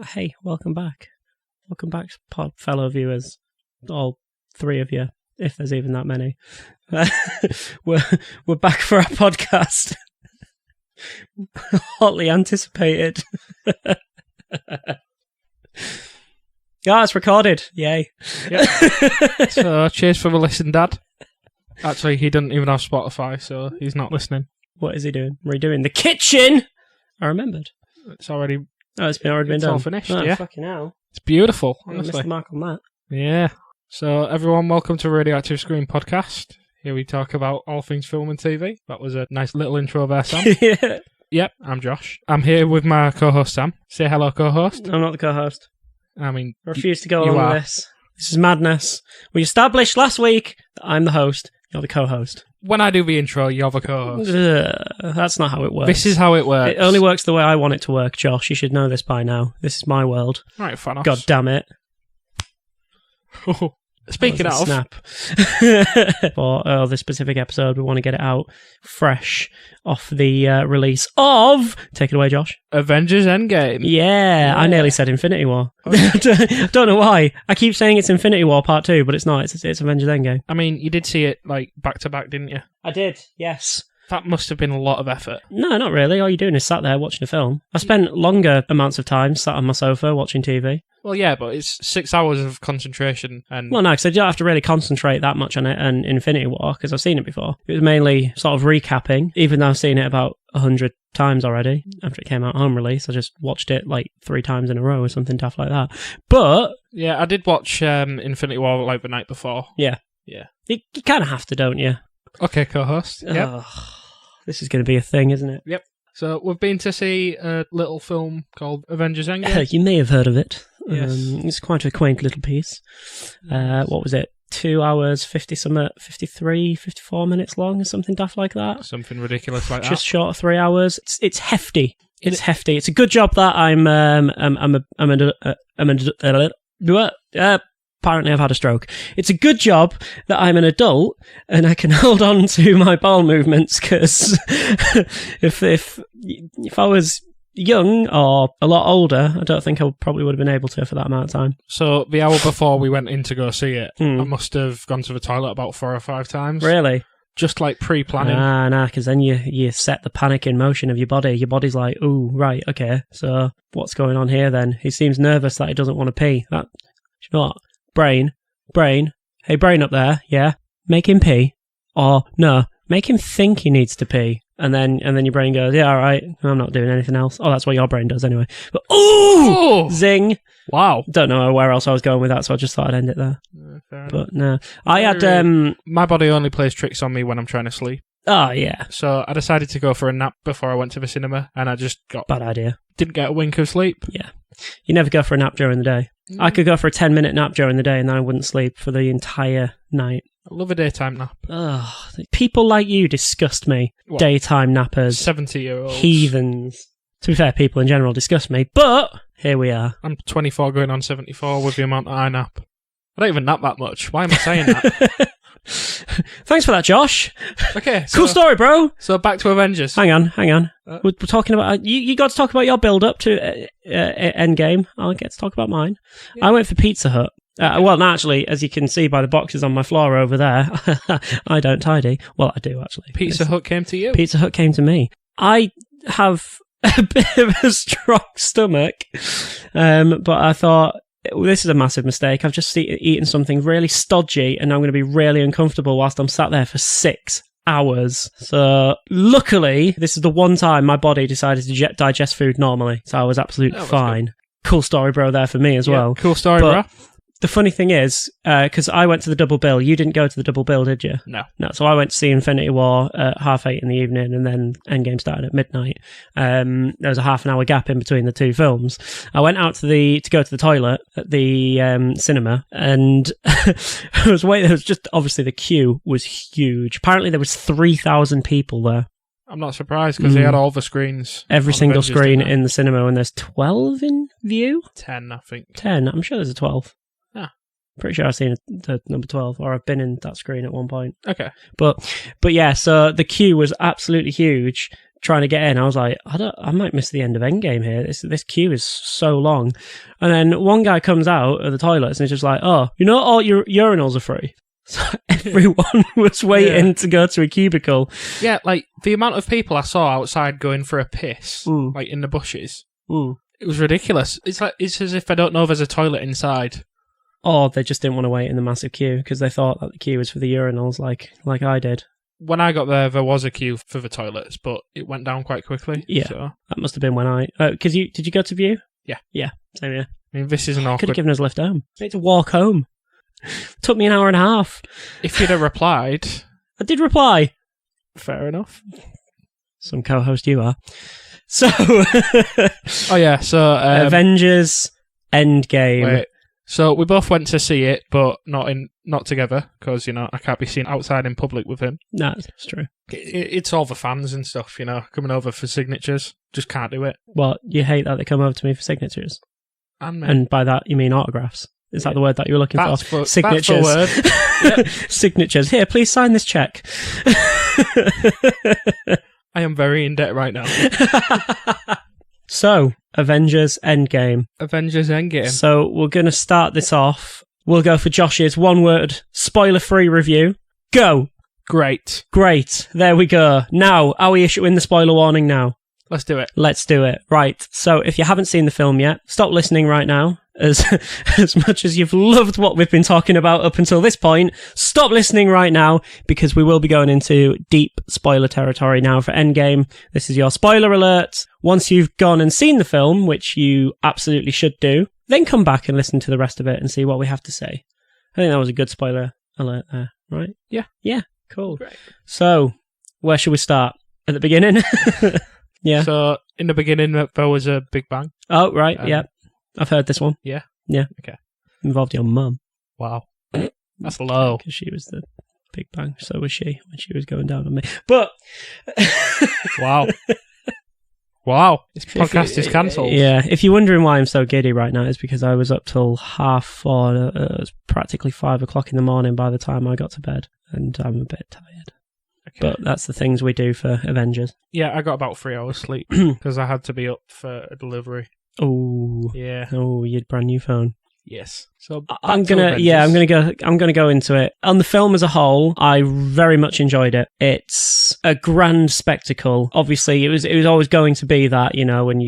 Hey, welcome back. Welcome back, fellow viewers. All three of you, if there's even that many. We're back for our podcast. Hotly anticipated. Yeah, it's recorded. Yay. Yep. So, cheers for the listen, Dad. Actually, he doesn't even have Spotify, so he's not listening. What is he doing? Redoing the kitchen! I remembered. It's already... Oh, it's already been done. All finished, oh, yeah. Fucking hell. It's beautiful, I honestly. missed the mark on that. Yeah. So, everyone, welcome to Radioactive Screen podcast. Here we talk about all things film and TV. That was a nice little intro there, Sam. Yeah. Yep, I'm Josh. I'm here with my co-host, Sam. Say hello, co-host. I'm not the co-host. I mean... I refuse to go along with this. This is madness. We established last week that I'm the host, you're the co-host. When I do the intro, you're the co-host. That's not how it works. This is how it works. It only works the way I want it to work, Josh. You should know this by now. This is my world. Right, Thanos. God damn it. Speaking of... Snap. For this specific episode, we want to get it out fresh off the release of... Take it away, Josh. Avengers Endgame. Yeah, I nearly said Infinity War. Don't know why. I keep saying it's Infinity War Part 2, but it's not. It's Avengers Endgame. I mean, you did see it, like, back-to-back, didn't you? I did, yes. That must have been a lot of effort. No, not really. All you're doing is sat there watching a film. I spent longer amounts of time sat on my sofa watching TV. Well, yeah, but it's 6 hours of concentration. And Well, no, because I don't have to really concentrate that much on it and Infinity War, because I've seen it before. It was mainly sort of recapping, even though I've seen it about 100 times already. After it came out home release, I just watched it like 3 times in a row or something daft like that. But... yeah, I did watch Infinity War like the night before. Yeah. Yeah. You kind of have to, don't you? Okay, co-host. Yep. This is going to be a thing, isn't it? Yep. So we've been to see a little film called Avengers Endgame. You may have heard of it. Yes. It's quite a quaint little piece. What was it? 2 hours, 53, 54 minutes long or something daft like that. Something ridiculous like that. Just short of 3 hours. It's hefty. It's hefty. It's a good job that apparently I've had a stroke. It's a good job that I'm an adult and I can hold on to my bowel movements, because if I was young or a lot older, I don't think I probably would have been able to for that amount of time. So the hour before we went in to go see it, I must have gone to the toilet about 4 or 5 times. Really? Just like pre-planning. Nah, because then you set the panic in motion of your body. Your body's like, ooh, right, okay, so what's going on here then? He seems nervous that he doesn't want to pee. You know what? Brain, hey, brain up there, yeah? Make him pee. Or, no, make him think he needs to pee. And then your brain goes, yeah, all right, I'm not doing anything else. Oh, that's what your brain does anyway. But, ooh! Zing! Wow. Don't know where else I was going with that, so I just thought I'd end it there. But, no. I had... my body only plays tricks on me when I'm trying to sleep. Oh, yeah. So I decided to go for a nap before I went to the cinema, and I just got... Bad idea. Didn't get a wink of sleep. Yeah. You never go for a nap during the day. I could go for a 10-minute nap during the day and then I wouldn't sleep for the entire night. I love a daytime nap. Ugh, people like you disgust me. What? Daytime nappers. 70-year-olds. Heathens. To be fair, people in general disgust me, but here we are. I'm 24 going on 74 with the amount that I nap. I don't even nap that much. Why am I saying that? Thanks for that, Josh. Okay. Cool story, bro. So back to Avengers. Hang on. We're talking about... You got to talk about your build-up to Endgame. I'll get to talk about mine. Yeah. I went for Pizza Hut. Well, actually, as you can see by the boxes on my floor over there, I don't tidy. Well, I do, actually. Pizza Hut came to you? Pizza Hut came to me. I have a bit of a strong stomach, but I thought... this is a massive mistake. I've just eaten something really stodgy and I'm going to be really uncomfortable whilst I'm sat there for 6 hours. So, luckily, this is the one time my body decided to digest food normally. So I was absolutely fine. Good. Cool story, bro, there for me as well. Cool story, bro. The funny thing is, because I went to the double bill, you didn't go to the double bill, did you? No. So I went to see Infinity War at 8:30 in the evening, and then Endgame started at midnight. There was a half an hour gap in between the two films. I went out to go to the toilet at the cinema, and I was waiting. There was just obviously the queue was huge. Apparently there was 3,000 people there. I'm not surprised because they had all the screens. Every single screen in the cinema, and there's 12 in view. 10, I think. 10. I'm sure there's a 12. Pretty sure I've seen the number 12, or I've been in that screen at one point. Okay. But yeah, so the queue was absolutely huge trying to get in. I was like, I might miss the end of Endgame here. This queue is so long. And then one guy comes out of the toilets and he's just like, oh, all your urinals are free. So everyone was waiting to go to a cubicle. Yeah, like the amount of people I saw outside going for a piss, like in the bushes, it was ridiculous. It's as if I don't know there's a toilet inside. Or they just didn't want to wait in the massive queue because they thought that the queue was for the urinals, like I did. When I got there was a queue for the toilets, but it went down quite quickly. Yeah, so. That must have been when because did you go to View? Yeah, same here. I mean, this is an awkward. Could have given us a lift home. I had to walk home. Took me an hour and a half. If you'd have replied... I did reply. Fair enough. Some co-host you are. So... oh yeah, so... Avengers Endgame. Wait. So we both went to see it, but not together, because, I can't be seen outside in public with him. No, that's true. It's all the fans and stuff, coming over for signatures. Just can't do it. Well, you hate that they come over to me for signatures? And by that, you mean autographs? Is that the word that you were looking for? That's Signatures. the word. Signatures. Here, please sign this check. I am very in debt right now. So, Avengers Endgame. Avengers Endgame. So, we're going to start this off. We'll go for Josh's one-word, spoiler-free review. Go! Great. There we go. Now, are we issuing the spoiler warning now? Let's do it. Let's do it. Right. So, if you haven't seen the film yet, stop listening right now. As much as you've loved what we've been talking about up until this point, stop listening right now, because we will be going into deep spoiler territory now for Endgame. This is your spoiler alert. Once you've gone and seen the film, which you absolutely should do, then come back and listen to the rest of it and see what we have to say. I think that was a good spoiler alert there, right? Yeah, cool. Great. So, where should we start? At the beginning? Yeah. So, in the beginning, there was a Big Bang. Oh, right, yeah. I've heard this one. Yeah? Yeah. Okay. Involved your mum. Wow. That's low. Because she was the Big Bang. So was she when she was going down on me. But... Wow. Wow. This podcast is cancelled. Yeah. If you're wondering why I'm so giddy right now, it's because I was up till 4:30. It was practically 5 o'clock in the morning by the time I got to bed. And I'm a bit tired. Okay. But that's the things we do for Avengers. Yeah, I got about 3 hours sleep because I had to be up for a delivery. Oh. Yeah. Oh, your brand new phone. Yes. So I'm gonna go into it. On the film as a whole, I very much enjoyed it. It's a grand spectacle. Obviously, it was always going to be that, when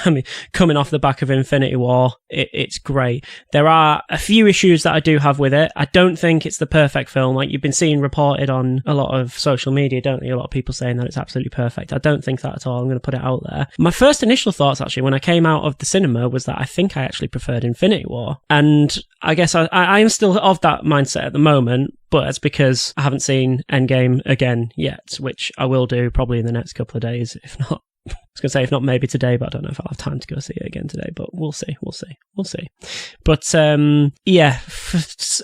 I mean, coming off the back of Infinity War, it's great. There are a few issues that I do have with it. I don't think it's the perfect film. Like you've been seeing reported on a lot of social media, don't you? A lot of people saying that it's absolutely perfect. I don't think that at all. I'm going to put it out there. My first initial thoughts, actually, when I came out of the cinema, was that I think I actually preferred Infinity War. And I guess I am still of that mindset at the moment, but it's because I haven't seen Endgame again yet, which I will do probably in the next couple of days, if not. I was going to say, if not maybe today, but I don't know if I'll have time to go see it again today, but we'll see. But, yeah,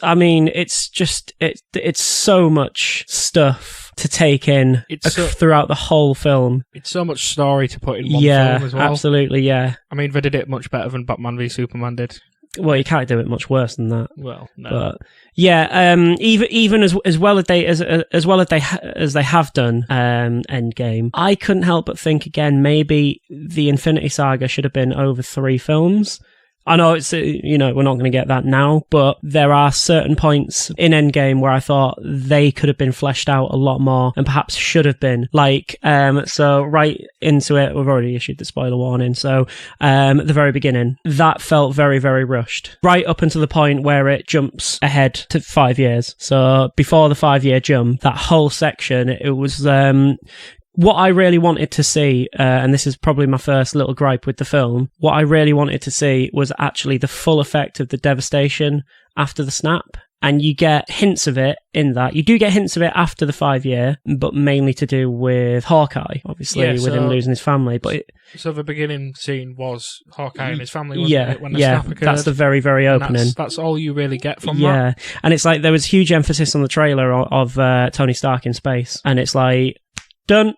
I mean, it's just, it's so much stuff to take in throughout the whole film. It's so much story to put in one film as well. Yeah, absolutely, yeah. I mean, they did it much better than Batman v Superman did. Well, you can't do it much worse than that. Well, no. But yeah, even as well as they have done Endgame, I couldn't help but think again maybe the Infinity Saga should have been over 3 films. I know it's we're not going to get that now, but there are certain points in Endgame where I thought they could have been fleshed out a lot more and perhaps should have been. So right into it, we've already issued the spoiler warning. So at the very beginning, that felt very, very rushed. Right up until the point where it jumps ahead to 5 years. So before the 5-year jump, that whole section, it was what I really wanted to see, and this is probably my first little gripe with the film, what I really wanted to see was actually the full effect of the devastation after the snap. And you get hints of it in that. You do get hints of it after the 5-year, but mainly to do with Hawkeye, obviously, with him losing his family. But so the beginning scene was Hawkeye and his family, wasn't it? When the snap occurred. That's the very, very opening. That's all you really get from that. Yeah, and it's like there was huge emphasis on the trailer of Tony Stark in space. And it's like, done.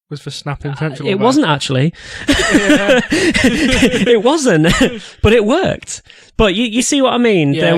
Was for snapping potential. It wasn't actually. It wasn't, but it worked. But you see what I mean? Yeah,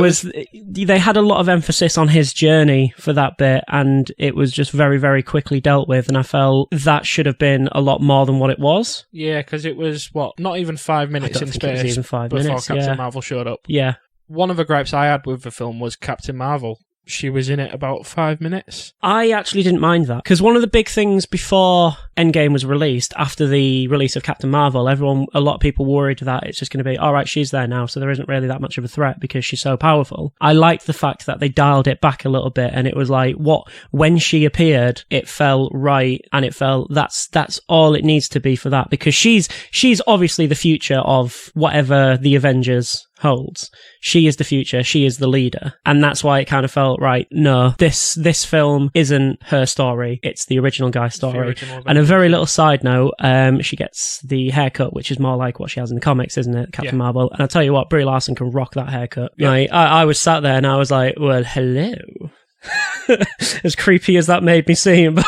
They had a lot of emphasis on his journey for that bit, and it was just very, very quickly dealt with, and I felt that should have been a lot more than what it was. Yeah, because it was, not even 5 minutes in space it was even 5 before minutes, Captain Marvel showed up. Yeah. One of the gripes I had with the film was Captain Marvel. She was in it about 5 minutes. I actually didn't mind that, because one of the big things before Endgame was released, after the release of Captain Marvel, a lot of people worried that it's just going to be, all right, she's there now, so there isn't really that much of a threat because she's so powerful. I liked the fact that they dialed it back a little bit, and it was like, when she appeared, it felt right, and it felt that's all it needs to be for that, because she's obviously the future of whatever the Avengers holds. She is the future, she is the leader, and that's why it kind of felt right. No, this film isn't her story, it's the original guy's story. And a very little side note, she gets the haircut, which is more like what she has in the comics, isn't it, Captain Marvel? And I'll tell you what, Brie Larson can rock that haircut. Yeah. Like, I was sat there and I was like, well, hello. As creepy as that made me seem,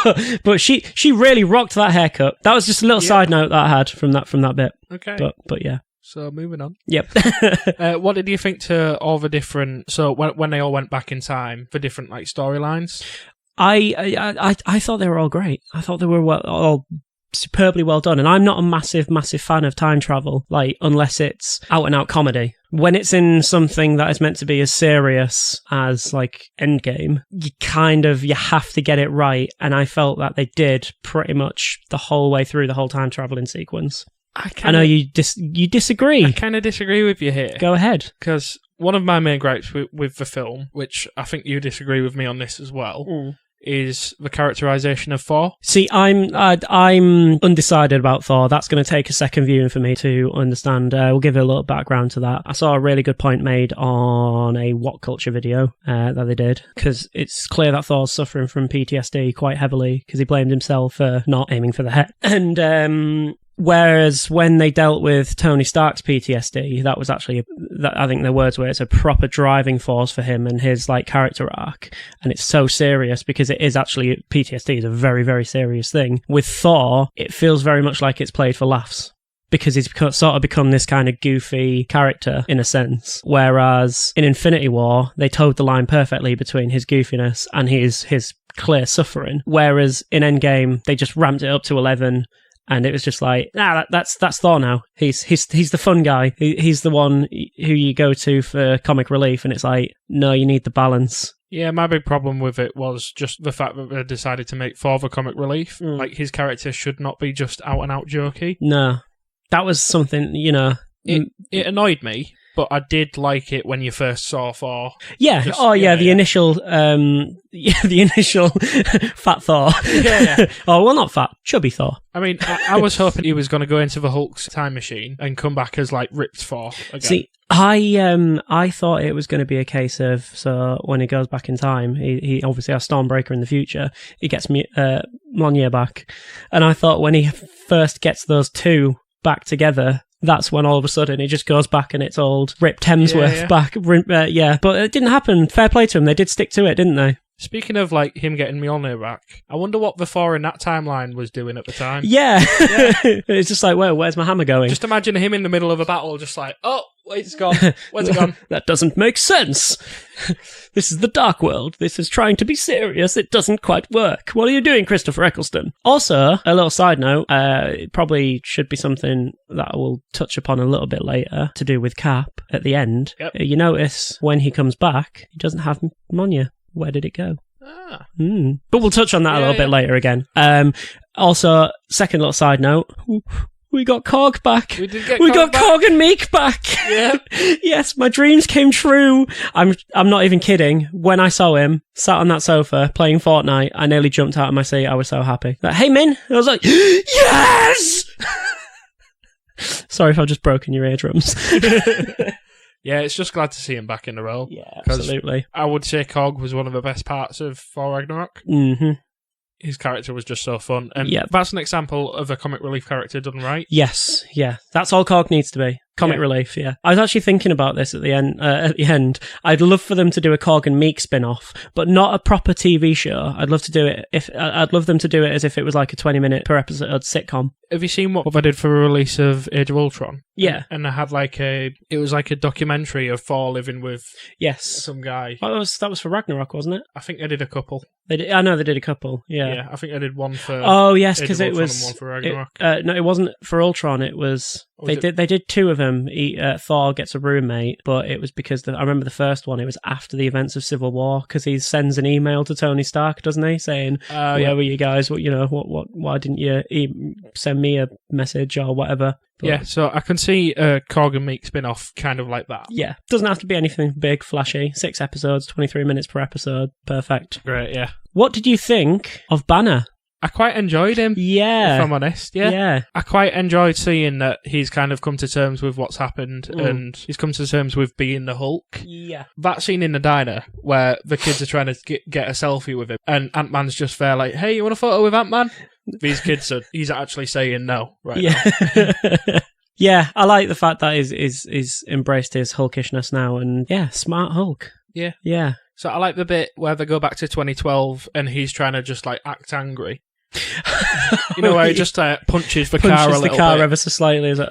but she really rocked that haircut. That was just a little side note that I had from that bit. Okay. But yeah. So moving on. Yep. What did you think to all the different? So when they all went back in time for different storylines? I thought they were all great. I thought they were all superbly well done. And I'm not a massive fan of time travel, unless it's out and out comedy. When it's in something that is meant to be as serious as Endgame, you have to get it right. And I felt that they did pretty much the whole way through the whole time traveling sequence. I know you disagree. I kind of disagree with you here. Go ahead. Because one of my main gripes with the film, which I think you disagree with me on this as well, is the characterization of Thor. See, I'm undecided about Thor. That's going to take a second viewing for me to understand. We'll give it a little background to that. I saw a really good point made on a What Culture video that they did, because it's clear that Thor's suffering from PTSD quite heavily, because he blamed himself for not aiming for the head. And whereas when they dealt with Tony Stark's PTSD, that was actually, I think the words were, it's a proper driving force for him and his character arc, and it's so serious because it is actually, PTSD is a very, very serious thing. With Thor, it feels very much like it's played for laughs, because he's sort of become this kind of goofy character in a sense, whereas in Infinity War, they towed the line perfectly between his goofiness and his clear suffering, whereas in Endgame, they just ramped it up to 11. And it was just like, that's Thor now. He's the fun guy. He's the one who you go to for comic relief. And it's like, no, you need the balance. Yeah, my big problem with it was just the fact that they decided to make Thor the comic relief. His character should not be just out and out jokey. No, that was something, It annoyed me. But I did like it when you first saw Thor. Yeah. The initial, the initial fat Thor. Yeah. Oh, well, not fat, chubby Thor. I mean, I was hoping he was going to go into the Hulk's time machine and come back as ripped Thor again. See, I thought it was going to be a case of, so when he goes back in time, he obviously has Stormbreaker in the future. He gets Mjolnir back, and I thought when he first gets those two back together, that's when all of a sudden it just goes back and it's old Rip Hemsworth back. But it didn't happen. Fair play to him. They did stick to it, didn't they? Speaking of him getting Mjolnir back, I wonder what the Thor in that timeline was doing at the time. Yeah. It's just like, where's my hammer going? Just imagine him in the middle of a battle, just oh, it's gone. Where's it gone? That doesn't make sense. This is the dark world. This is trying to be serious. It doesn't quite work. What are you doing, Christopher Eccleston? Also, a little side note, it probably should be something that I will touch upon a little bit later, to do with Cap at the end. Yep. You notice when he comes back, he doesn't have Mjolnir. Where did it go? But we'll touch on that a little bit later again. Also, second little side note, we got Korg back. We got Korg and Meek back. Yeah. Yes, my dreams came true. I'm not even kidding. When I saw him sat on that sofa playing Fortnite, I nearly jumped out of my seat. I was so happy. Hey, Min. I was like, yes! Sorry if I've just broken your eardrums. Yeah, it's just glad to see him back in the role. Yeah, absolutely. I would say Korg was one of the best parts of Thor Ragnarok. Mm-hmm. His character was just so fun. And that's an example of a comic relief character done right. Yes, yeah. That's all Korg needs to be. Comic relief, yeah. I was actually thinking about this at the end. I'd love for them to do a Cog and Meek spin-off, but not a proper TV show. I'd love them to do it as if it was like a 20-minute per episode sitcom. Have you seen what they did for a release of Age of Ultron? Yeah. And they had it was like a documentary of Thor living with some guy. That was for Ragnarok, wasn't it? I think they did a couple. I know they did a couple, yeah. Yeah, I think they did one for yes, because it was... and one for Ragnarok. No, it wasn't for Ultron, it was... They did two of them. Thor gets a roommate, but it was because I remember the first one, it was after the events of Civil War, because he sends an email to Tony Stark, doesn't he, saying, where were you guys? Why didn't you send me a message or whatever? But, yeah, so I can see a Cog and Meek spin-off kind of like that. Yeah, doesn't have to be anything big, flashy. 6 episodes, 23 minutes per episode. Perfect. Great, yeah. What did you think of Banner? I quite enjoyed him. Yeah. If I'm honest, yeah. I quite enjoyed seeing that he's kind of come to terms with what's happened and he's come to terms with being the Hulk. Yeah. That scene in the diner where the kids are trying to get a selfie with him and Ant-Man's just there like, hey, you want a photo with Ant-Man? These kids he's actually saying no right now. Yeah, I like the fact that he's embraced his hulkishness now and smart Hulk. Yeah. Yeah. So I like the bit where they go back to 2012 and he's trying to just like act angry. Where he just punches the car a little bit. Punches the car ever so slightly. He's like,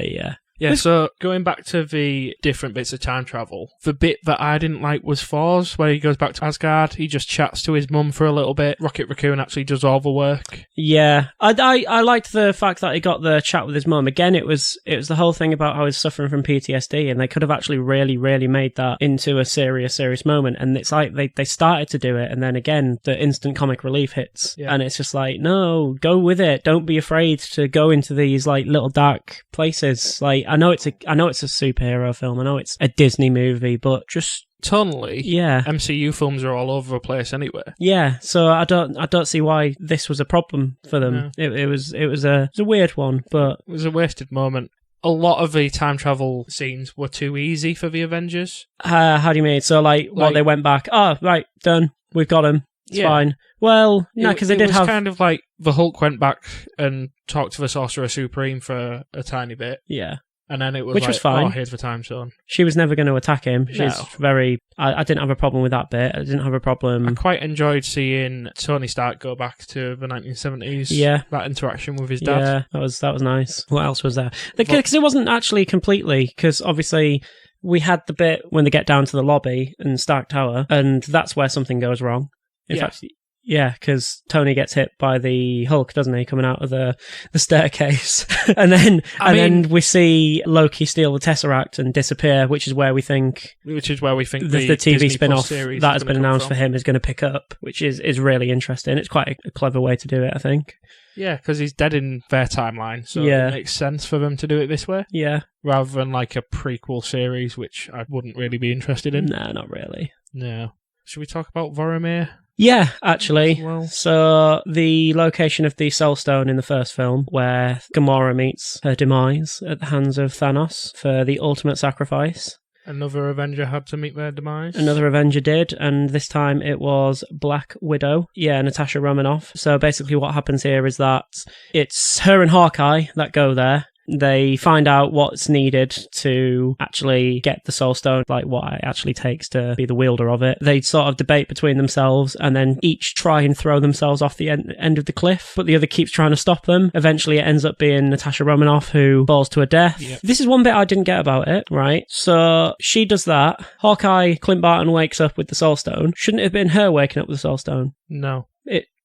yeah. Yeah, so going back to the different bits of time travel, the bit that I didn't like was Thor's, where he goes back to Asgard, he just chats to his mum for a little bit. Rocket Raccoon actually does all the work. Yeah, I liked the fact that he got the chat with his mum. Again, it was the whole thing about how he's suffering from PTSD, and they could have actually really, really made that into a serious moment. And it's like they started to do it, and then again, the instant comic relief hits, and it's just like, no, go with it. Don't be afraid to go into these like little dark places. Like, I know it's a superhero film. I know it's a Disney movie, but just tonally, MCU films are all over the place anyway. Yeah, so I don't see why this was a problem for them. No. It was a weird one, but it was a wasted moment. A lot of the time travel scenes were too easy for the Avengers. How do you mean? So like they went back. Oh, right, done. We've got him. It's fine. Well, no, because they did have kind of like the Hulk went back and talked to the Sorcerer Supreme for a tiny bit. Yeah. And then it was was fine. Oh, here's the time zone. She was never going to attack him. She's very... I didn't have a problem with that bit. I didn't have a problem... I quite enjoyed seeing Tony Stark go back to the 1970s. Yeah. That interaction with his dad. Yeah, that was nice. What else was there? Because it wasn't actually completely... Because obviously we had the bit when they get down to the lobby in Stark Tower, and that's where something goes wrong. In fact... Yeah, because Tony gets hit by the Hulk, doesn't he, coming out of the staircase. and then we see Loki steal the Tesseract and disappear, which is where we think the TV Disney spin-off series that has been announced for him is going to pick up, which is really interesting. It's quite a clever way to do it, I think. Yeah, because he's dead in their timeline, so it makes sense for them to do it this way. Yeah. Rather than like a prequel series, which I wouldn't really be interested in. No, not really. No. Should we talk about Voromir? Yeah, actually. So the location of the Soul Stone in the first film, where Gamora meets her demise at the hands of Thanos for the ultimate sacrifice. Another Avenger had to meet their demise. Another Avenger did, and this time it was Black Widow. Yeah, Natasha Romanoff. So basically what happens here is that it's her and Hawkeye that go there. They find out what's needed to actually get the Soul Stone, like what it actually takes to be the wielder of it. They sort of debate between themselves and then each try and throw themselves off the end of the cliff, but the other keeps trying to stop them. Eventually it ends up being Natasha Romanoff who falls to her death. Yep. This is one bit I didn't get about it, right? So she does that. Hawkeye, Clint Barton wakes up with the Soul Stone. Shouldn't it have been her waking up with the Soul Stone? No.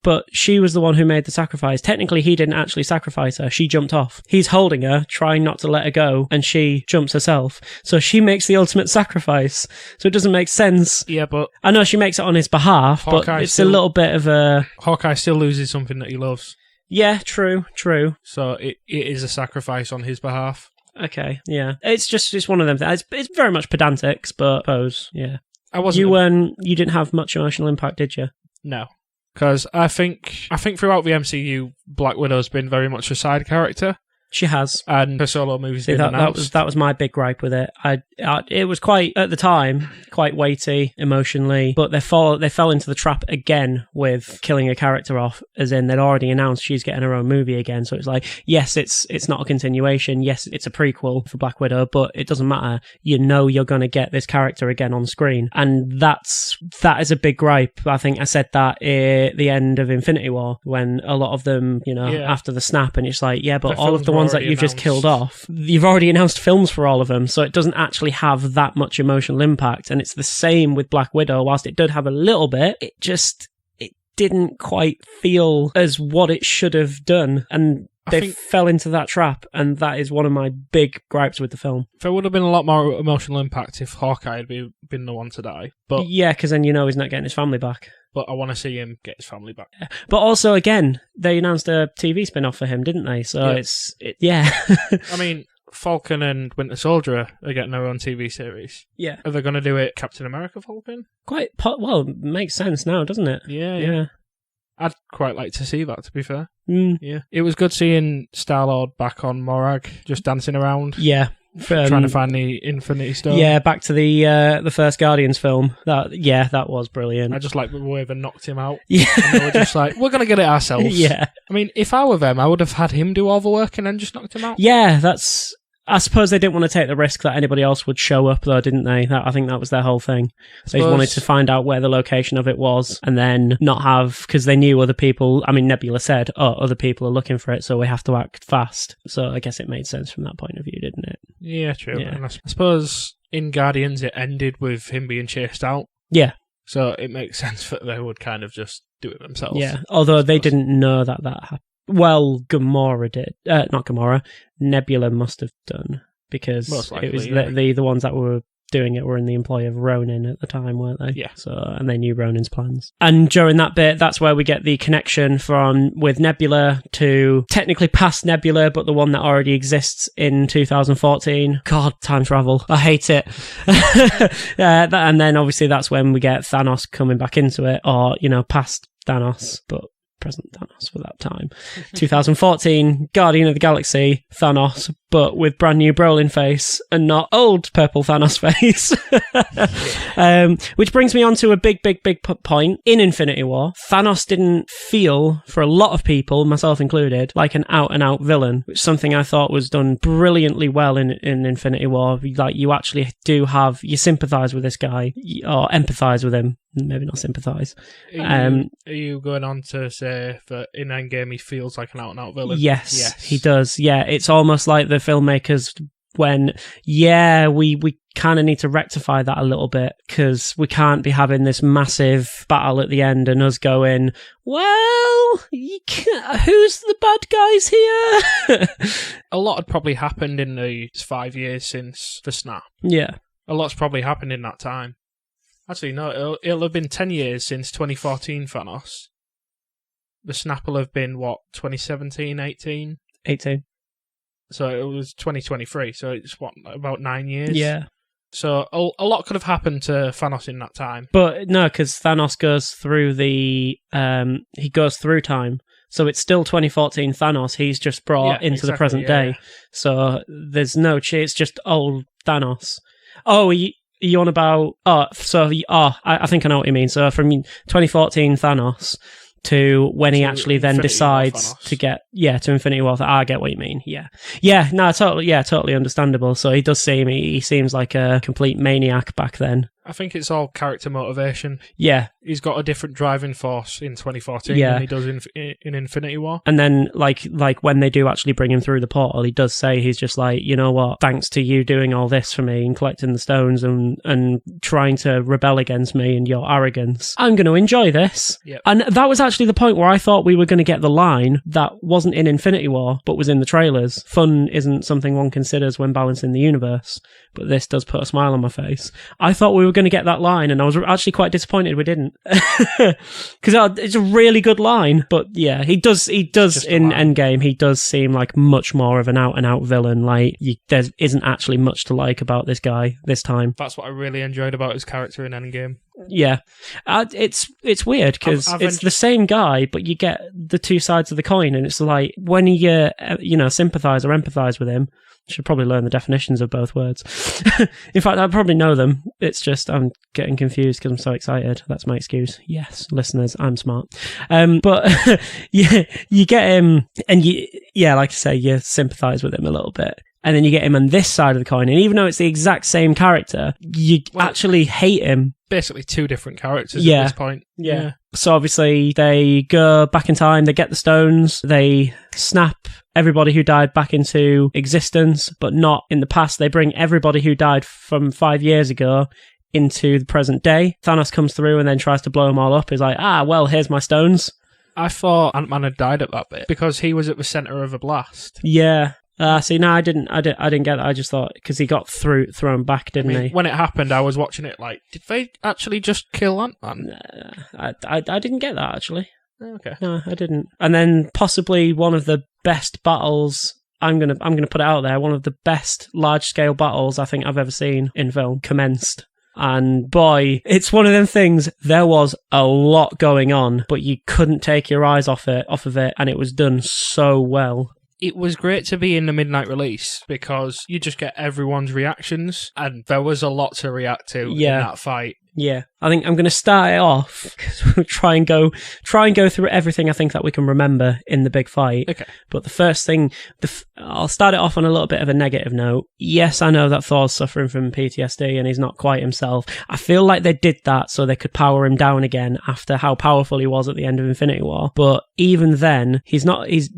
But she was the one who made the sacrifice. Technically, he didn't actually sacrifice her. She jumped off. He's holding her, trying not to let her go, and she jumps herself. So she makes the ultimate sacrifice. So it doesn't make sense. Yeah, but... I know she makes it on his behalf, but it's a little bit of a... Hawkeye still loses something that he loves. Yeah, true. So it is a sacrifice on his behalf. Okay, yeah. It's one of them things. It's very much pedantic, but I suppose, yeah. You didn't have much emotional impact, did you? No. Because I think throughout the MCU, Black Widow's been very much a side character. She has. And her solo movie's been announced. That was my big gripe with it. It was quite, at the time, quite weighty emotionally, but they fell into the trap again with killing a character off, as in they'd already announced she's getting her own movie again. So it's like, yes, it's not a continuation. Yes, it's a prequel for Black Widow, but it doesn't matter. You know you're going to get this character again on screen, and that is a big gripe. I think I said that at the end of Infinity War when a lot of them, after the snap, and it's like, yeah, but all of the ones that you've just killed off, you've already announced films for all of them, so it doesn't actually have that much emotional impact. And it's the same with Black Widow. Whilst it did have a little bit, it didn't quite feel as what it should have done, and they fell into that trap, and that is one of my big gripes with the film. There would have been a lot more emotional impact if Hawkeye had been the one to die. But yeah, because then he's not getting his family back. But I want to see him get his family back. Yeah. But also, again, they announced a TV spin-off for him, didn't they? So yeah. I mean, Falcon and Winter Soldier are getting their own TV series. Yeah. Are they going to do it Captain America Falcon? Well, makes sense now, doesn't it? Yeah. I'd quite like to see that, to be fair. Yeah. It was good seeing Star-Lord back on Morag, just dancing around. Yeah. Trying to find the Infinity Stone. Yeah, back to the first Guardians film. That was brilliant. I just like the way they knocked him out. Yeah. And they were just like, we're going to get it ourselves. Yeah. I mean, if I were them, I would have had him do all the work and then just knocked him out. Yeah, I suppose they didn't want to take the risk that anybody else would show up, though, didn't they? I think that was their whole thing. They just wanted to find out where the location of it was, and then not have, because they knew other people. I mean, Nebula said, other people are looking for it, so we have to act fast. So I guess it made sense from that point of view, didn't it? Yeah, true. Yeah. And I suppose in Guardians, it ended with him being chased out. Yeah. So it makes sense that they would kind of just do it themselves. Yeah, although they didn't know that happened. Well, Gamora did. Not Gamora. Nebula must have done, because likely, it was the ones that were doing it were in the employ of Ronin at the time, weren't they? Yeah. So, and they knew Ronin's plans. And during that bit, that's where we get the connection with Nebula to technically past Nebula, but the one that already exists in 2014. God, time travel. I hate it. And then obviously that's when we get Thanos coming back into it, or, past Thanos, but present Thanos for that time. 2014, Guardian of the Galaxy, Thanos, but with brand new Brolin face and not old purple Thanos face. Which brings me on to a big point. In Infinity War, Thanos didn't feel, for a lot of people, myself included, like an out-and-out villain, which is something I thought was done brilliantly well in Infinity War. Like, you actually do you sympathise with this guy, or empathise with him. Maybe not sympathise. Are you going on to say that in Endgame he feels like an out-and-out villain? Yes, he does. Yeah, it's almost like the filmmakers when, we kind of need to rectify that a little bit, because we can't be having this massive battle at the end and us going, well, who's the bad guys here? A lot had probably happened in the 5 years since the snap. Yeah. A lot's probably happened in that time. Actually, no, it'll have been 10 years since 2014 Thanos. The snap will have been, 2017, 18? 18. So it was 2023, so it's, about 9 years? Yeah. So a lot could have happened to Thanos in that time. But no, because Thanos goes through he goes through time. So it's still 2014 Thanos, he's just brought into the present day. So there's no it's just old Thanos. Oh, you on about... I think I know what you mean. So from 2014 Thanos to when he actually then decides to get... Yeah, to Infinity War. I get what you mean, yeah. Yeah, no, totally understandable. So he does seem... He seems like a complete maniac back then. I think it's all character motivation. Yeah. He's got a different driving force in 2014 than he does in Infinity War. And then, like when they do actually bring him through the portal, he does say, he's just like, you know what, thanks to you doing all this for me and collecting the stones and trying to rebel against me and your arrogance, I'm going to enjoy this. Yep. And that was actually the point where I thought we were going to get the line that wasn't in Infinity War, but was in the trailers. Fun isn't something one considers when balancing the universe, but this does put a smile on my face. I thought we were going to get that line, and I was actually quite disappointed we didn't, because it's a really good line. But yeah, he does in Endgame, he does seem like much more of an out-and-out villain. Like, there isn't actually much to like about this guy this time. That's what I really enjoyed about his character in Endgame. Yeah. It's weird because it's the same guy, but you get the two sides of the coin, and it's like when you sympathise or empathise with him. Should probably learn the definitions of both words. In fact, I probably know them. It's just I'm getting confused because I'm so excited. That's my excuse. Yes, listeners, I'm smart. But yeah, you get him, and like I say, you sympathise with him a little bit. And then you get him on this side of the coin, and even though it's the exact same character, you actually hate him. Basically two different characters at this point. Yeah. So obviously they go back in time, they get the stones, they snap everybody who died back into existence, but not in the past. They bring everybody who died from 5 years ago into the present day. Thanos comes through and then tries to blow them all up. He's like, well, here's my stones. I thought Ant-Man had died at that bit because he was at the centre of a blast. Yeah. See, no, I didn't get that. I just thought because he got thrown back, didn't he? When it happened, I was watching it like, did they actually just kill Ant-Man? I didn't get that actually. Okay, no, I didn't. And then possibly one of the best battles. I'm gonna put it out there. One of the best large scale battles I think I've ever seen in film commenced. And boy, it's one of them things. There was a lot going on, but you couldn't take your eyes off of it, and it was done so well. It was great to be in the midnight release because you just get everyone's reactions, and there was a lot to react to in that fight. Yeah, I think I'm going to start it off because we'll try and go through everything I think that we can remember in the big fight. Okay. But the first thing, I'll start it off on a little bit of a negative note. Yes, I know that Thor's suffering from PTSD and he's not quite himself. I feel like they did that so they could power him down again after how powerful he was at the end of Infinity War. But even then, he's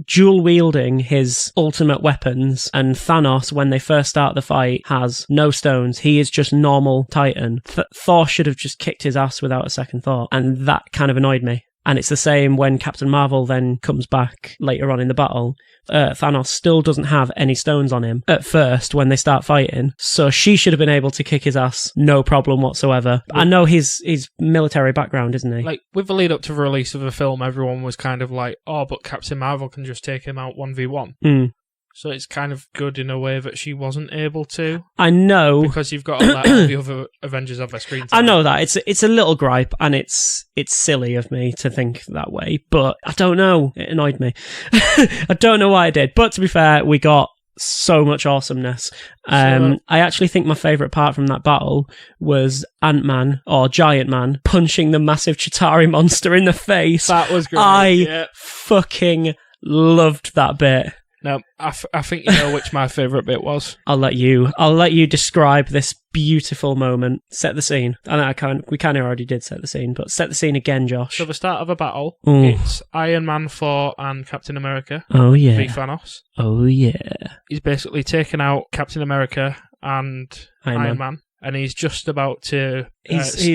dual wielding his ultimate weapons, and Thanos, when they first start the fight, has no stones. He is just normal Titan. Thor should have just kicked his ass without a second thought, and that kind of annoyed me. And it's the same when Captain Marvel then comes back later on in the battle. Thanos still doesn't have any stones on him at first when they start fighting, so she should have been able to kick his ass no problem whatsoever. I know his military background, isn't he? Like, with the lead up to the release of the film, everyone was kind of like, oh, but Captain Marvel can just take him out 1v1. So it's kind of good in a way that she wasn't able to. I know. Because you've got to let all the other Avengers have their screen time. I know that. It's a little gripe, and it's silly of me to think that way, but I don't know. It annoyed me. I don't know why I did. But to be fair, we got so much awesomeness. I actually think my favourite part from that battle was Ant-Man, or Giant Man, punching the massive Chitauri monster in the face. That was great. I fucking loved that bit. No, I think you know which my favourite bit was. I'll let you describe this beautiful moment. Set the scene. I know we kind of already did set the scene, but set the scene again, Josh. So the start of a battle, it's Iron Man, Thor, and Captain America. Oh yeah. V Thanos. Oh yeah. He's basically taken out Captain America and Iron Man. And he's just about to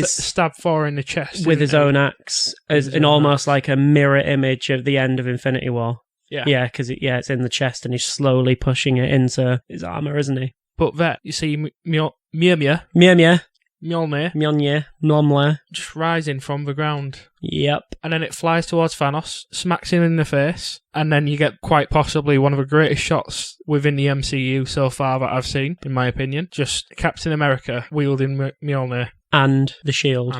stab Thor in the chest with his own axe, in almost like a mirror image of the end of Infinity War. Yeah, because it's in the chest, and he's slowly pushing it into his armor, isn't he? But there, you see Mjolnir just rising from the ground. Yep. And then it flies towards Thanos, smacks him in the face, and then you get quite possibly one of the greatest shots within the MCU so far that I've seen, in my opinion. Just Captain America wielding Mjolnir. And the shield.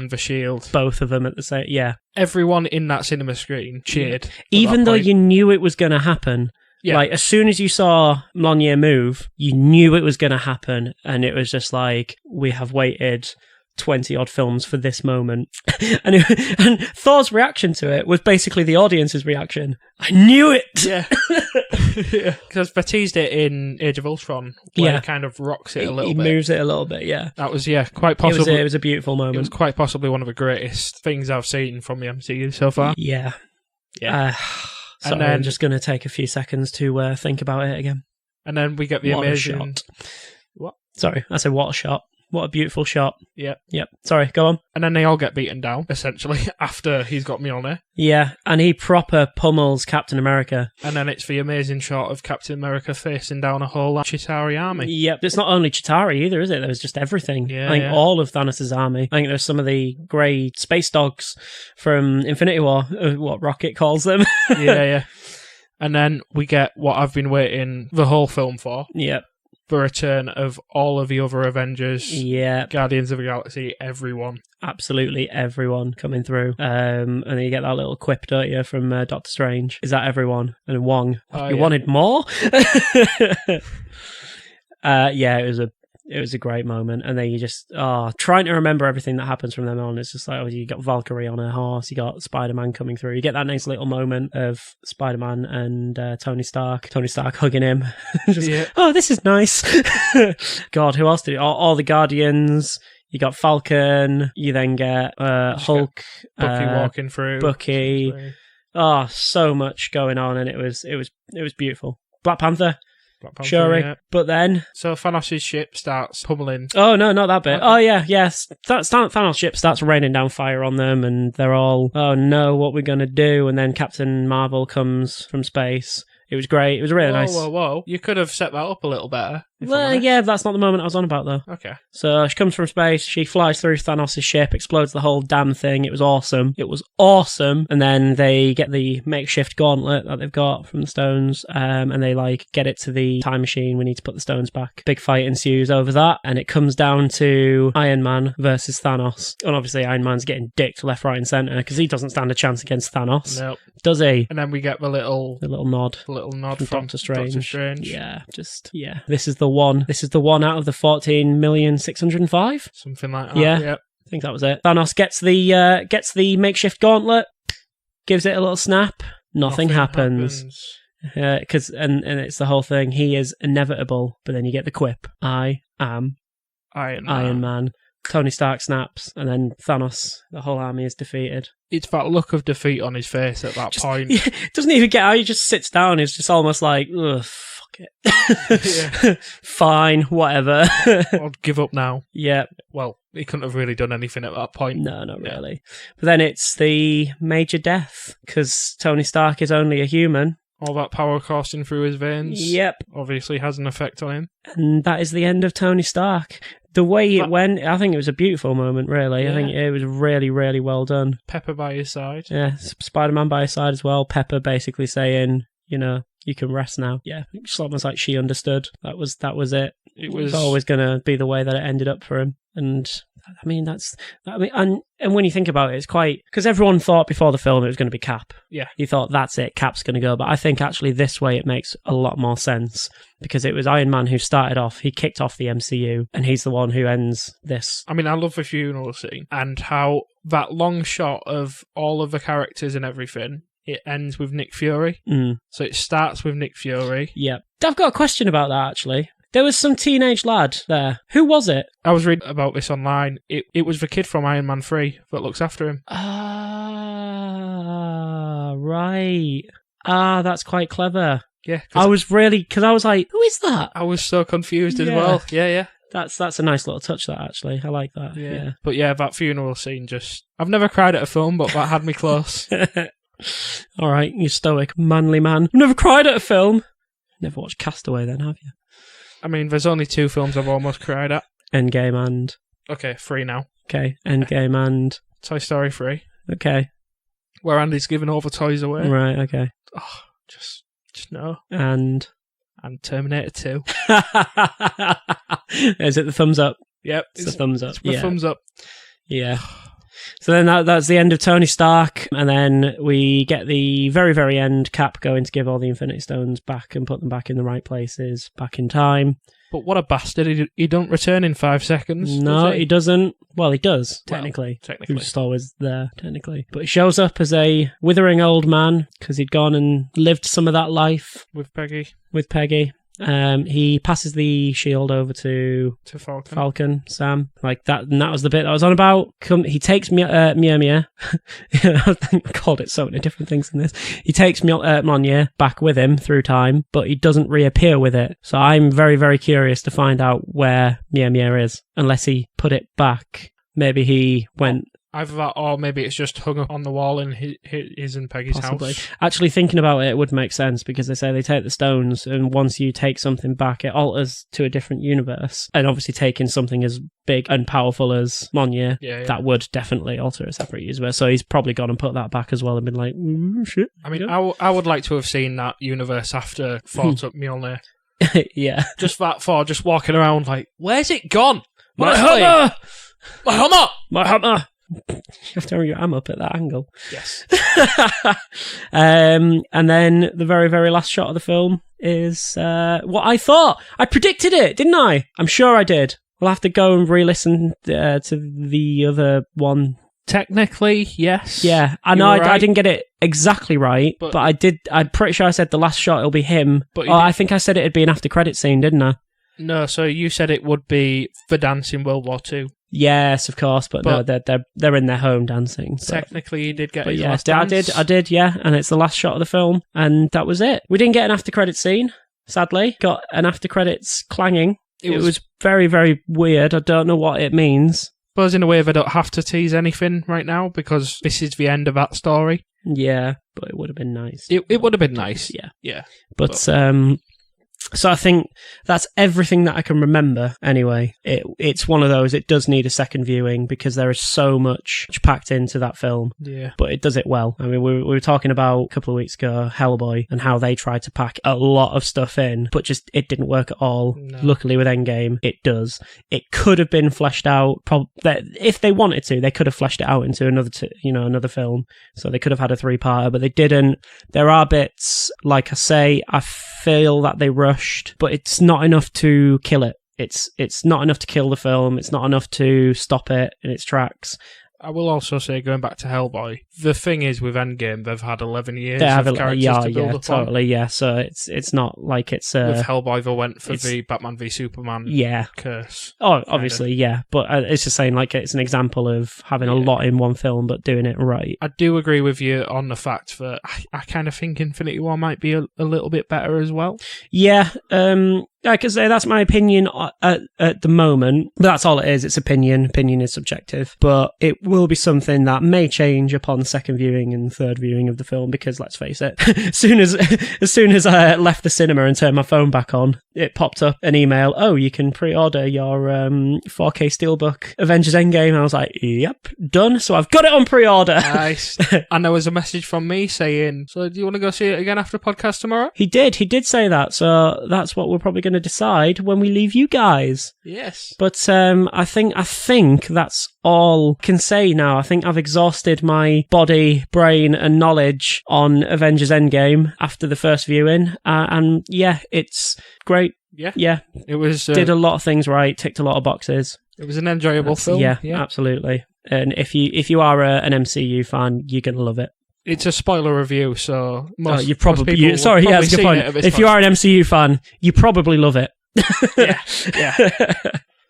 Both of them at the same... Yeah. Everyone in that cinema screen cheered. Even though you knew it was going to happen. Yeah. Like, as soon as you saw Mjolnir move, you knew it was going to happen. And it was just like, we have waited 20-odd films for this moment. and Thor's reaction to it was basically the audience's reaction. I knew it! Yeah. Because they teased it in Age of Ultron, where he kind of rocks it a little bit. He moves it a little bit, yeah. That was, quite possibly... It was a beautiful moment. It was quite possibly one of the greatest things I've seen from the MCU so far. Yeah. Sorry, I'm just going to take a few seconds to think about it again. And then we get the amazing... shot. What? Sorry, I said what a shot. What a beautiful shot. Yep. Sorry, go on. And then they all get beaten down, essentially, after he's got Mjolnir. Yeah, and he proper pummels Captain America. And then it's the amazing shot of Captain America facing down a whole Chitauri army. Yep. It's not only Chitauri either, is it? There was just everything. Yeah, I think all of Thanos' army. I think there's some of the grey space dogs from Infinity War, what Rocket calls them. Yeah. And then we get what I've been waiting the whole film for. Yep. the return of all of the other Avengers, Yeah, Guardians of the Galaxy, everyone. absolutely everyone coming through. And then you get that little quip, don't you, from Doctor Strange? Is that everyone? And Wong, you wanted more? Yeah, it was a great moment. And then you just trying to remember everything that happens from then on. It's just like, you got Valkyrie on her horse, you got Spider-Man coming through. You get that nice little moment of Spider-Man and Tony Stark hugging him. Oh, this is nice. God, who else did it? All the Guardians. You got Falcon. You then get Hulk, Bucky walking through. Bucky. So much going on, and it was beautiful. Black Panther. Shuri, yeah. But then... So Thanos' ship starts pummeling. Oh, no, not that bit. Okay. Oh, yeah, yes. Thanos' ship starts raining down fire on them, and they're all, oh no, what we're going to do? And then Captain Marvel comes from space. It was great. It was really nice. Whoa. You could have set that up a little better. Well, yeah, that's not the moment I was on about, though. Okay. So she comes from space, she flies through Thanos' ship, explodes the whole damn thing. It was awesome. And then they get the makeshift gauntlet that they've got from the stones, and they, get it to the time machine. We need to put the stones back. Big fight ensues over that, and it comes down to Iron Man versus Thanos. And obviously Iron Man's getting dicked left, right, and centre, because he doesn't stand a chance against Thanos. Nope. Does he? And then we get the little nod from Doctor Strange. Yeah, This is the one out of the 14,605,000. Something like that. Yeah. I think that was it. Thanos gets the makeshift gauntlet, gives it a little snap. Nothing happens. Because and it's the whole thing. He is inevitable, but then you get the quip. I am Iron Man. Tony Stark snaps, and then Thanos, the whole army is defeated. It's that look of defeat on his face at that point. Yeah, doesn't even get out. He just sits down. He's just almost like, ugh, fuck it. Fine, whatever. I'll give up now. Yeah. Well, he couldn't have really done anything at that point. No, not really. But then it's the major death, because Tony Stark is only a human. All that power coursing through his veins. Yep. Obviously has an effect on him. And that is the end of Tony Stark. The way it went, I think it was a beautiful moment, really. Yeah. I think it was really, really well done. Pepper by his side. Yeah, Spider-Man by his side as well. Pepper basically saying, you can rest now. Yeah, it's almost like she understood. That was it. It was always going to be the way that it ended up for him. And and when you think about it, it's quite, because everyone thought before the film it was going to be Cap. Yeah. You thought, that's it, Cap's going to go. But I think actually this way it makes a lot more sense, because it was Iron Man who started off, he kicked off the MCU, and he's the one who ends this. I mean, I love the funeral scene, and how that long shot of all of the characters and everything, it ends with Nick Fury. So it starts with Nick Fury. Yeah. I've got a question about that, actually. There was some teenage lad there. Who was it? I was reading about this online. It was the kid from Iron Man 3 that looks after him. Right. That's quite clever. Yeah. I was really, because I was like, who is that? I was so confused as well. Yeah. That's a nice little touch, that, actually. I like that. Yeah. But yeah, that funeral scene I've never cried at a film, but that had me close. All right, you stoic, manly man. I've never cried at a film. Never watched Castaway then, have you? I mean, there's only 2 films I've almost cried at. Endgame and... Okay, 3 now. Okay, Endgame and... Toy Story 3. Okay. Where Andy's giving all the toys away. Right, okay. Oh, just no. And Terminator 2. Is it the thumbs up? Yep. It's the thumbs up. It's the thumbs up. Yeah. So then that's the end of Tony Stark, and then we get the very, very end, Cap going to give all the Infinity Stones back and put them back in the right places, back in time. But what a bastard. He don't return in 5 seconds. No, he doesn't. Well, he does, technically. Technically. He was just always there, technically. But he shows up as a withering old man, because he'd gone and lived some of that life. With Peggy. He passes the shield over to Falcon, Sam, like that, and that was the bit I was on about. He takes Mjolnir. I called it so many different things in this. He takes Mjolnir back with him through time, but he doesn't reappear with it. So I'm very, very curious to find out where Mjolnir is, unless he put it back. Maybe he went... Either that, or maybe it's just hung up on the wall in his and Peggy's house. Actually, thinking about it would make sense, because they say they take the stones, and once you take something back, it alters to a different universe. And obviously taking something as big and powerful as Mjolnir, that would definitely alter a separate universe. So he's probably gone and put that back as well and been like, shit. I mean, I would like to have seen that universe after fought up Mjolnir. Yeah. Just that Thor just walking around like, where's it gone? My hammer! My hammer! My hammer! You have to hurry your arm up at that angle. Yes. And then the very, very last shot of the film is what I thought. I predicted it, didn't I? I'm sure I did. We'll have to go and re-listen to the other one. Technically, yes. Yeah, I know I didn't get it exactly right, but I did. I'm pretty sure I said the last shot will be him. But I think I said it'd be an after-credit scene, didn't I? No, so you said it would be the dance in World War II. Yes, of course, but no, they're in their home dancing. So. Technically, you did get his yeah, last dance. I did, yeah, and it's the last shot of the film, and that was it. We didn't get an after-credit scene, sadly. Got an after-credits clanging. It was very, very weird. I don't know what it means. I suppose in a way they don't have to tease anything right now because this is the end of that story. Yeah, but it would have been nice. It would have been nice. Yeah. But so I think that's everything that I can remember anyway. It's one of those, it does need a second viewing because there is so much packed into that film. Yeah. But it does it well. I mean, we were talking about a couple of weeks ago, Hellboy, and how they tried to pack a lot of stuff in, but just it didn't work at all. No. Luckily with Endgame, it does. It could have been fleshed out. If they wanted to, they could have fleshed it out into another film. So they could have had a 3-parter, but they didn't. There are bits, like I say, I feel that they rushed, but it's not enough to kill it. It's not enough to kill the film. It's not enough to stop it in its tracks. I will also say, going back to Hellboy, the thing is with Endgame, they've had 11 years of characters to build upon. Totally, yeah. So it's not like it's... with Hellboy, they went for the Batman v Superman curse. Oh, obviously, yeah. But it's just saying, like, it's an example of having a lot in one film, but doing it right. I do agree with you on the fact that I kind of think Infinity War might be a little bit better as well. Yeah, I could say that's my opinion at the moment, but that's all it is. It's opinion. Opinion is subjective, but it will be something that may change upon second viewing and third viewing of the film because, let's face it, as soon as I left the cinema and turned my phone back on, it popped up an email, oh, you can pre-order your 4K Steelbook Avengers Endgame. I was like, yep, done. So I've got it on pre-order. Nice. And there was a message from me saying, so do you want to go see it again after podcast tomorrow? He did say that, so that's what we're probably going to decide when we leave you guys. Yes. But I think that's all I can say now. I think I've exhausted my body, brain and knowledge on Avengers Endgame after the first viewing. And yeah, it's great. Yeah. It was... did a lot of things right, ticked a lot of boxes. It was an enjoyable film. Yeah, absolutely. And if you are an MCU fan, you're going to love it. It's a spoiler review, so that's a good point. If you are an MCU fan, you probably love it.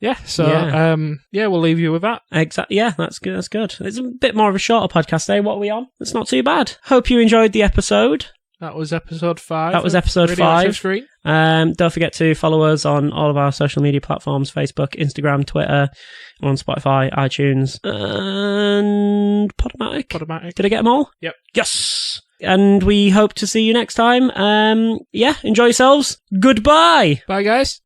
Yeah. So we'll leave you with that. Exactly. Yeah, that's good. It's a bit more of a shorter podcast, eh? What are we on? It's not too bad. Hope you enjoyed the episode. That was episode 5. That was episode 5. Screen. Don't forget to follow us on all of our social media platforms: Facebook, Instagram, Twitter, on Spotify, iTunes, and Podomatic. Did I get them all? Yep. Yes. And we hope to see you next time. Enjoy yourselves. Goodbye. Bye, guys.